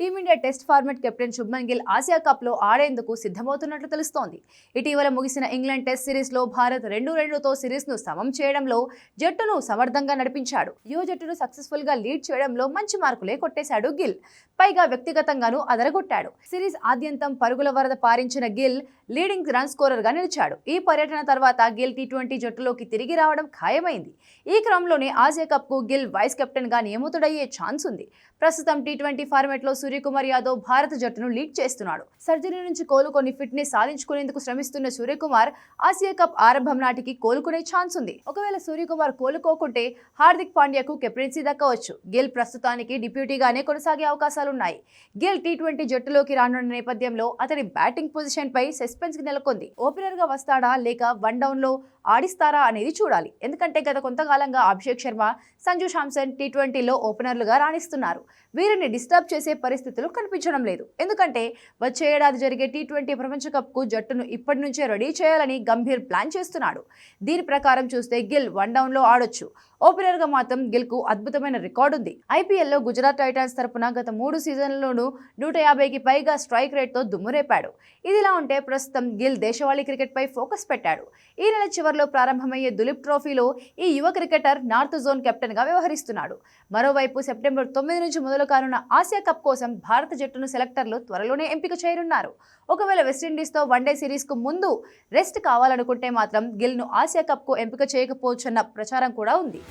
Team India test format captain Shubman Gill Asia cup లో ఆడేందుకు సిద్ధమవుతున్నట్లు తెలుస్తోంది. ఇటీవల ముగిసిన ఇంగ్లాండ్ టెస్ట్ సిరీస్ లో భారత్ 2-2తో సిరీస్ ను సమం చేయడంలో జట్టును సమర్థంగా నడిపించాడు. యువ జట్టును సక్సెస్ఫుల్ గా లీడ్ చేయడంలో మంచి మార్కులే కొట్టేశాడు గిల్. పైగా వ్యక్తిగతంగానూ అదరగొట్టాడు. సిరీస్ ఆద్యంతం పరుగుల వరద పారించిన గిల్ లీడింగ్ రన్ స్కోరర్ గా నిలిచాడు. ఈ పర్యటన తర్వాత గిల్ టీ20 జట్టులోకి తిరిగి రావడం ఖాయమైంది. ఈ క్రమంలోనే ఆసియా కప్ కు గిల్ వైస్ కెప్టెన్ గా నియమితుడయ్యే ఛాన్స్ ఉంది. ప్రస్తుతం టీ20 ఫార్మాట్ లో సూర్యకుమార్ యాదవ్ భారత జట్టును లీడ్ చేస్తున్నాడు. సర్జరీ నుంచి కోలుకొని ఫిట్నెస్ సాధించుకునేందుకు శ్రమిస్తున్న సూర్యకుమార్ ఆసియా కప్ ఆరంభం నాటికి కోలుకునే ఛాన్స్ ఉంది. ఒకవేళ సూర్యకుమార్ కోలుకోకుంటే హార్దిక్ పాండ్యాకు కెప్టెన్సీ దక్కవచ్చు. గిల్ ప్రస్తుతానికి డిప్యూటీగానే కొనసాగే అవకాశాలున్నాయి. గిల్ టీ20 జట్టులోకి రానున్న నేపథ్యంలో అతడి బ్యాటింగ్ పొజిషన్ పై సస్పెన్స్ నెలకొంది. ఓపెనర్ గా వస్తాడా లేక వన్ డౌన్ లో ఆడిస్తారా అనేది చూడాలి. ఎందుకంటే గత కొంతకాలంగా అభిషేక్ శర్మ, సంజు శాంసన్ టీ20లో ఓపెనర్లుగా రాణిస్తున్నారు. వీరిని డిస్టర్బ్ చేసే పరిస్థితులు కనిపించడం లేదు. ఎందుకంటే వచ్చే ఏడాది జరిగే టీ20 ప్రపంచ కప్ కు జట్టును ఇప్పటి నుంచే రెడీ చేయాలని గంభీర్ ప్లాన్ చేస్తున్నాడు. దీని ప్రకారం చూస్తే గిల్ వన్ డౌన్ లో ఆడొచ్చు. ఓపెనర్ గా మాత్రం గిల్ కు అద్భుతమైన రికార్డు ఉంది. ఐపీఎల్లో గుజరాత్ టైటాన్స్ తరపున గత 3 సీజన్లలోనూ 150కి పైగా స్ట్రైక్ రేట్ తో దుమ్మురేపాడు. ఇదిలా ఉంటే ప్రస్తుతం గిల్ దేశవాళీ క్రికెట్ పై ఫోకస్ పెట్టాడు. ఈ నెల చివరిలో ప్రారంభమయ్యే దులీప్ ట్రోఫీలో ఈ యువ క్రికెటర్ నార్త్ జోన్ కెప్టెన్ గా వ్యవహరిస్తున్నాడు. మరోవైపు సెప్టెంబర్ 9 నుంచి మొదలు కానున్న ఆసియా కప్ కోసం భారత జట్టును సెలెక్టర్లు త్వరలోనే ఎంపిక చేయనున్నారు. ఒకవేళ వెస్టిండీస్ తో వన్డే సిరీస్ కు ముందు రెస్ట్ కావాలనుకుంటే మాత్రం గిల్ ను ఆసియా కప్ కు ఎంపిక చేయకపోవచ్చన్న ప్రచారం కూడా ఉంది.